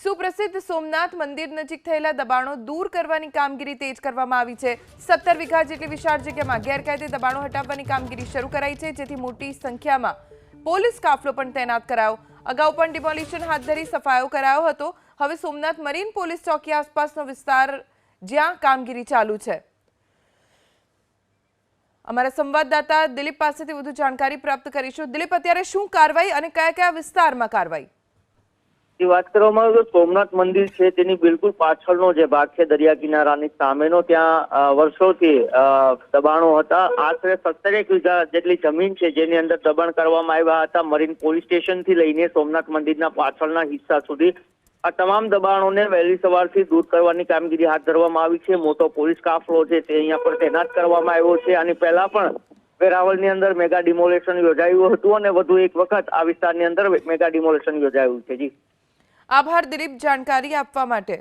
સુપ્રસિદ્ધ સોમનાથ મંદિર નજીક થયેલા દબાણો દૂર કરવાની કામગીરી તેજ કરવામાં આવી છે। 17 વીઘા જેટલી વિશાળ જગ્યામાં ગેરકાયદે દબાણો હટાવવાની કામગીરી શરૂ કરાઈ છે, જેથી મોટી સંખ્યામાં પોલીસ કાફલો પણ તૈનાત કરાયો। અગાઉ પણ ડિમોલિશન હાથ ધરી સફાયો કરાયો હતો। હવે સોમનાથ મરીન પોલીસ ચોકી આસપાસનો વિસ્તાર જ્યાં કામગીરી ચાલુ છે। અમારા સંવાદદાતા દિલીપ પાસેથી વધુ જાણકારી પ્રાપ્ત કરીશું। દિલીપ, અત્યારે શું કાર્યવાહી અને કયા કયા વિસ્તારમાં કાર્યવાહી? વાત કરવામાં આવે તો સોમનાથ મંદિર છે તેની બિલકુલ પાછળનો જે ભાગ છે દરિયા કિનારાની સામેનો, ત્યાં વર્ષોથી દબાણો હતા। આશરે 17 વીઘા જેટલી જમીન છે જેની અંદર દબાણ કરવામાં આવ્યા હતા। મરીન પોલીસ સ્ટેશન થી લઈને સોમનાથ મંદિરના પાછળના હિસ્સા સુધી આ તમામ દબાણોને વહેલી સવારથી દૂર કરવાની કામગીરી હાથ ધરવામાં આવી છે। મોટો પોલીસ કાફલો છે તે અહીંયા પર તૈનાત કરવામાં આવ્યો છે। આની પહેલા પણ વેરાવળની અંદર મેગા ડિમોલેશન યોજાયું હતું અને વધુ એક વખત આ વિસ્તારની અંદર મેગા ડિમોલેશન યોજાયું છે। જી આભાર દિલીપ, જાણકારી આપવા માટે।